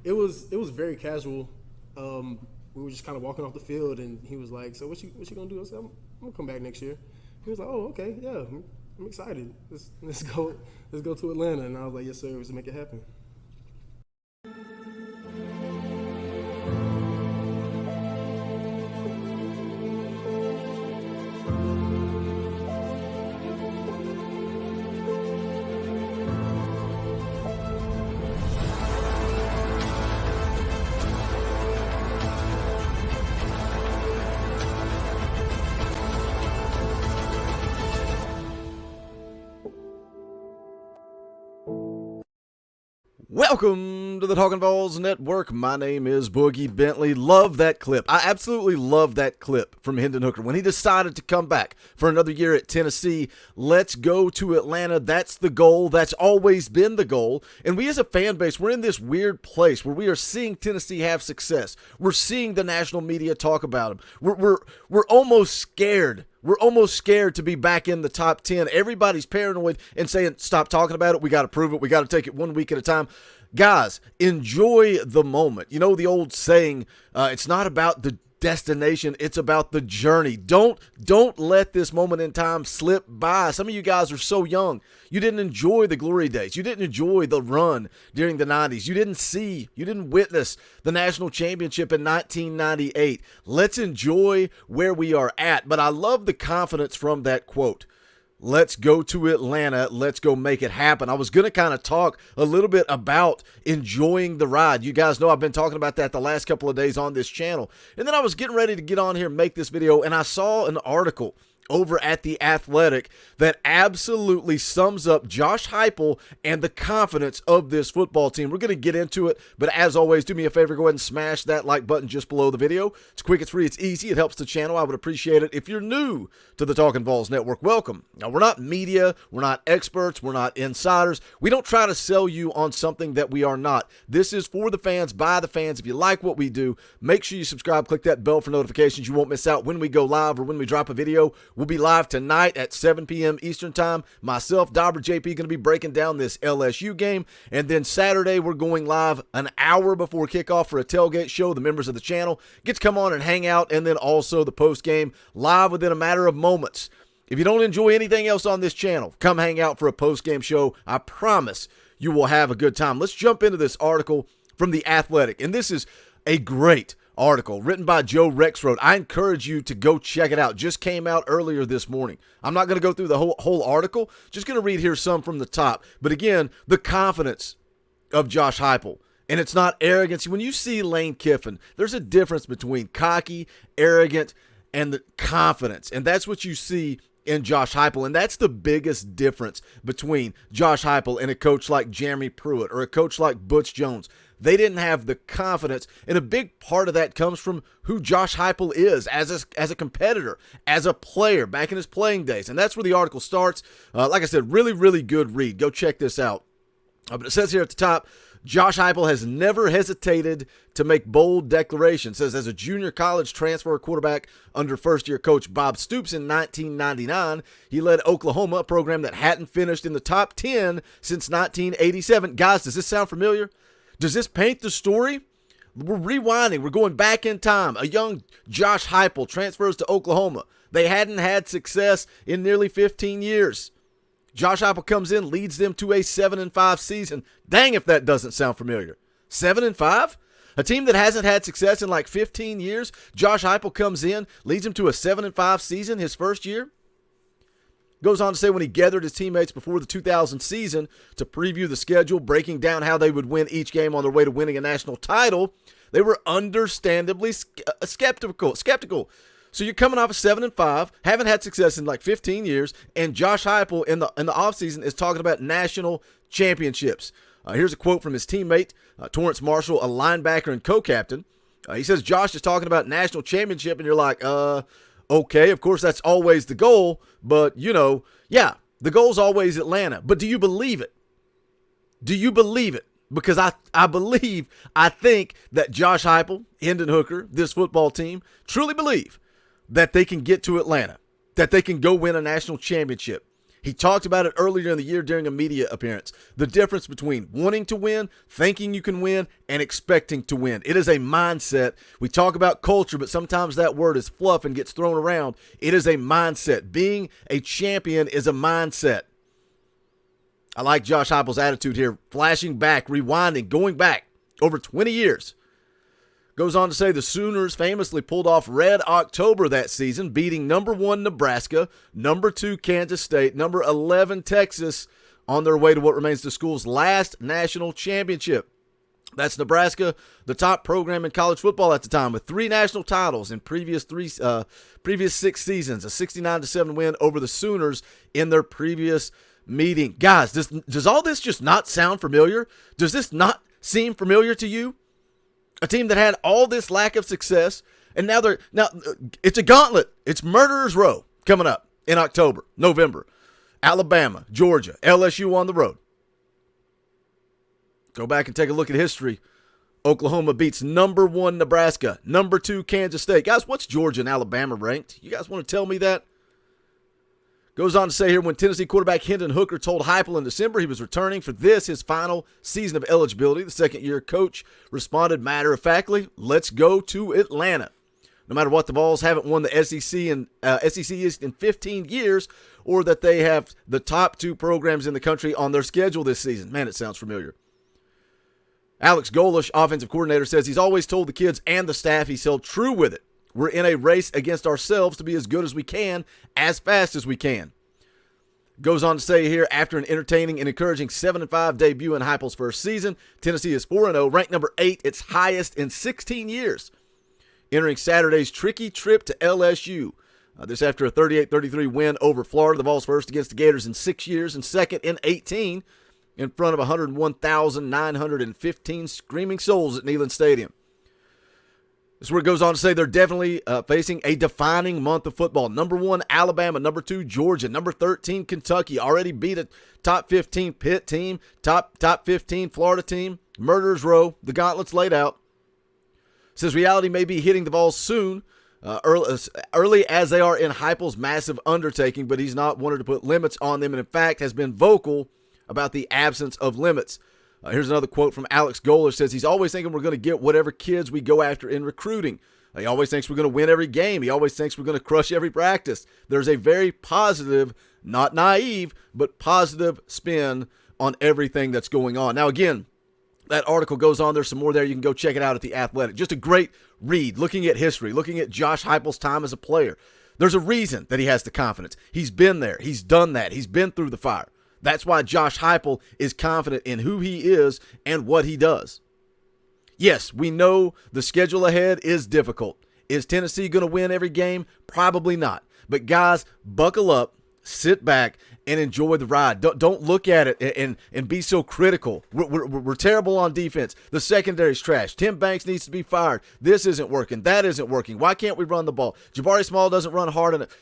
It was very casual. We were just kind of walking off the field, and he was like, "So what you gonna do?" I said, "I'm gonna come back next year." He was like, "Oh, okay, yeah, I'm excited. Let's go to Atlanta." And I was like, "Yes, sir. Let's make it happen." Welcome to the Talkin VAWLS Network. My name is Boogie Bentley. Love that clip. I absolutely love that clip from Hendon Hooker when he decided to come back for another year at Tennessee. Let's go to Atlanta. That's the goal. That's always been the goal. And we as a fan base, we're in this weird place where we are seeing Tennessee have success. We're seeing the national media talk about them. We're almost scared. We're almost scared to be back in the top 10. Everybody's paranoid and saying, stop talking about it. We got to prove it. We got to take it 1 week at a time. Guys, enjoy the moment. You know the old saying, it's not about the destination, it's about the journey. Don't let this moment in time slip by. Some of you guys are so young. You didn't enjoy the glory days. You didn't enjoy the run during the 90s. You didn't witness the national championship in 1998. Let's enjoy where we are at. But I love the confidence from that quote. Let's go to Atlanta. Let's go make it happen. I was going to kind of talk a little bit about enjoying the ride. You guys know I've been talking about that the last couple of days on this channel. And then I was getting ready to get on here and make this video, and I saw an article over at The Athletic that absolutely sums up Josh Heupel and the confidence of this football team. We're going to get into it, but as always, do me a favor, go ahead and smash that like button just below the video. It's quick, it's free, it's easy, it helps the channel. I would appreciate it. If you're new to the Talkin VAWLS Network, welcome. Now, we're not media, we're not experts, we're not insiders. We don't try to sell you on something that we are not. This is for the fans, by the fans. If you like what we do, make sure you subscribe, click that bell for notifications. You won't miss out when we go live or when we drop a video. We'll be live tonight at 7 p.m. Eastern Time. Myself, Dobber JP, going to be breaking down this LSU game. And then Saturday, we're going live an hour before kickoff for a tailgate show. The members of the channel get to come on and hang out. And then also the post-game live within a matter of moments. If you don't enjoy anything else on this channel, come hang out for a post-game show. I promise you will have a good time. Let's jump into this article from The Athletic. And this is a great article written by Joe Rexrode. I encourage you to go check it out. Just came out earlier this morning. I'm not going to go through the whole article. Just going to read here some from the top. But again, the confidence of Josh Heupel. And it's not arrogance. When you see Lane Kiffin, there's a difference between cocky, arrogant, and the confidence. And that's what you see in Josh Heupel, and that's the biggest difference between Josh Heupel and a coach like Jeremy Pruitt or a coach like Butch Jones. They didn't have the confidence, and a big part of that comes from who Josh Heupel is as a competitor, as a player back in his playing days, and that's where the article starts. Like I said, really, really good read. Go check this out. But it says here at the top, Josh Heupel has never hesitated to make bold declarations. It says as a junior college transfer quarterback under first-year coach Bob Stoops in 1999, he led Oklahoma, a program that hadn't finished in the top 10 since 1987. Guys, does this sound familiar? Does this paint the story? We're rewinding. We're going back in time. A young Josh Heupel transfers to Oklahoma. They hadn't had success in nearly 15 years. Josh Heupel comes in, leads them to a 7-5 season. Dang if that doesn't sound familiar. 7-5? A team that hasn't had success in like 15 years. Josh Heupel comes in, leads them to a 7-5 season his first year. Goes on to say when he gathered his teammates before the 2000 season to preview the schedule, breaking down how they would win each game on their way to winning a national title, they were understandably skeptical. So you're coming off a 7-5, haven't had success in like 15 years, and Josh Heupel in the offseason is talking about national championships. Here's a quote from his teammate, Torrance Marshall, a linebacker and co-captain. He says, Josh is talking about national championship, and you're like, okay, of course that's always the goal, but, you know, yeah, the goal's always Atlanta. But do you believe it? Do you believe it? Because I think that Josh Heupel, Hendon Hooker, this football team, truly believe that they can get to Atlanta, that they can go win a national championship. He talked about it earlier in the year during a media appearance. The difference between wanting to win, thinking you can win, and expecting to win. It is a mindset. We talk about culture, but sometimes that word is fluff and gets thrown around. It is a mindset. Being a champion is a mindset. I like Josh Heupel's attitude here, flashing back, rewinding, going back over 20 years. Goes on to say the Sooners famously pulled off Red October that season, beating number 1 Nebraska, number 2 Kansas State, number 11 Texas on their way to what remains the school's last national championship. That's Nebraska, the top program in college football at the time, with 3 national titles in previous 6 seasons, a 69-7 win over the Sooners in their previous meeting. Guys, does all this just not sound familiar? Does this not seem familiar to you? A team that had all this lack of success, and now it's a gauntlet. It's Murderers Row coming up in October, November. Alabama, Georgia, LSU on the road. Go back and take a look at history. Oklahoma beats number 1 Nebraska, number 2 Kansas State. Guys, what's Georgia and Alabama ranked? You guys want to tell me that? Goes on to say here, when Tennessee quarterback Hendon Hooker told Heupel in December he was returning for his final season of eligibility, the second-year coach responded matter-of-factly, let's go to Atlanta. No matter what, the VAWLS haven't won the SEC East in 15 years, or that they have the top 2 programs in the country on their schedule this season. Man, it sounds familiar. Alex Golish, offensive coordinator, says he's always told the kids and the staff he's held true with it. We're in a race against ourselves to be as good as we can, as fast as we can. Goes on to say here, after an entertaining and encouraging 7-5 debut in Heupel's first season, Tennessee is 4-0, ranked number 8, its highest in 16 years. Entering Saturday's tricky trip to LSU. This after a 38-33 win over Florida, the VAWLS first against the Gators in 6 years and second in 18 in front of 101,915 screaming souls at Neyland Stadium. This is where it goes on to say they're definitely facing a defining month of football. Number 1, Alabama. Number 2, Georgia. Number 13, Kentucky. Already beat a top 15 Pitt team. Top 15 Florida team. Murderers Row. The gauntlet's laid out. Says reality may be hitting the VAWLS soon, early as they are in Heupel's massive undertaking, but he's not wanted to put limits on them, and in fact has been vocal about the absence of limits. Here's another quote from Alex Golish. Says he's always thinking we're going to get whatever kids we go after in recruiting. He always thinks we're going to win every game. He always thinks we're going to crush every practice. There's a very positive, not naive, but positive spin on everything that's going on. Now, again, that article goes on. There's some more there. You can go check it out at The Athletic. Just a great read, looking at history, looking at Josh Heupel's time as a player. There's a reason that he has the confidence. He's been there. He's done that. He's been through the fire. That's why Josh Heupel is confident in who he is and what he does. Yes, we know the schedule ahead is difficult. Is Tennessee going to win every game? Probably not. But guys, buckle up, sit back, and enjoy the ride. Don't look at it and be so critical. We're terrible on defense. The secondary's trash. Tim Banks needs to be fired. This isn't working. That isn't working. Why can't we run the ball? Jabari Small doesn't run hard enough.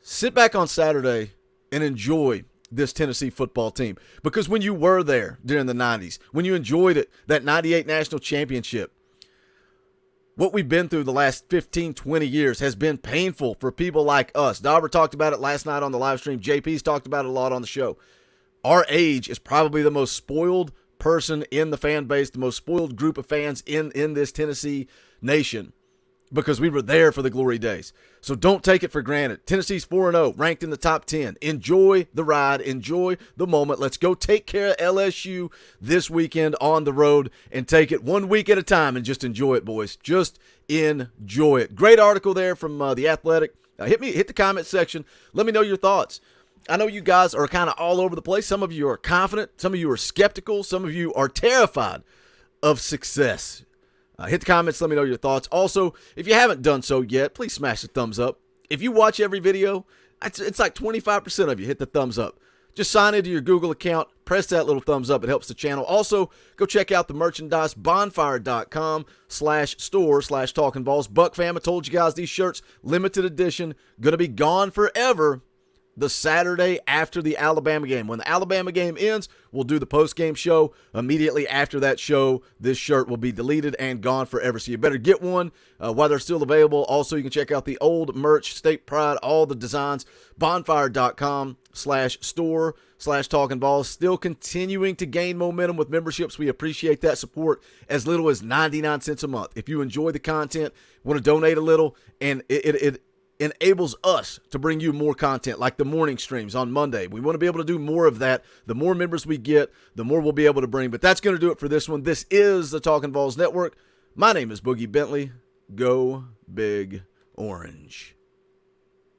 Sit back on Saturday and enjoy this Tennessee football team. Because when you were there during the 90s, when you enjoyed it, that 98 national championship, what we've been through the last 15, 20 years has been painful for people like us. Dauber talked about it last night on the live stream. JP's talked about it a lot on the show. Our age is probably the most spoiled person in the fan base, the most spoiled group of fans in this Tennessee nation, because we were there for the glory days. So don't take it for granted. Tennessee's 4-0, ranked in the top 10. Enjoy the ride. Enjoy the moment. Let's go take care of LSU this weekend on the road and take it 1 week at a time and just enjoy it, boys. Just enjoy it. Great article there from The Athletic. Hit the comment section. Let me know your thoughts. I know you guys are kind of all over the place. Some of you are confident. Some of you are skeptical. Some of you are terrified of success. Hit the comments, let me know your thoughts. Also, if you haven't done so yet, please smash the thumbs up. If you watch every video, it's like 25% of you hit the thumbs up. Just sign into your Google account, press that little thumbs up. It helps the channel. Also, go check out the merchandise, bonfire.com/store/talkinballs. Buck fam, I told you guys these shirts, limited edition, going to be gone forever. the Saturday after the Alabama game. When the Alabama game ends, we'll do the post-game show. Immediately after that show, this shirt will be deleted and gone forever. So you better get one while they're still available. Also, you can check out the old merch, State Pride, all the designs, bonfire.com/store/talkinballs. Still continuing to gain momentum with memberships. We appreciate that support. As little as 99 cents a month. If you enjoy the content, want to donate a little, and it enables us to bring you more content like the morning streams on Monday. We want to be able to do more of that. The more members we get, the more we'll be able to bring. But that's going to do it for this one. This is the Talkin' Balls Network. My name is Boogie Bentley. Go Big Orange.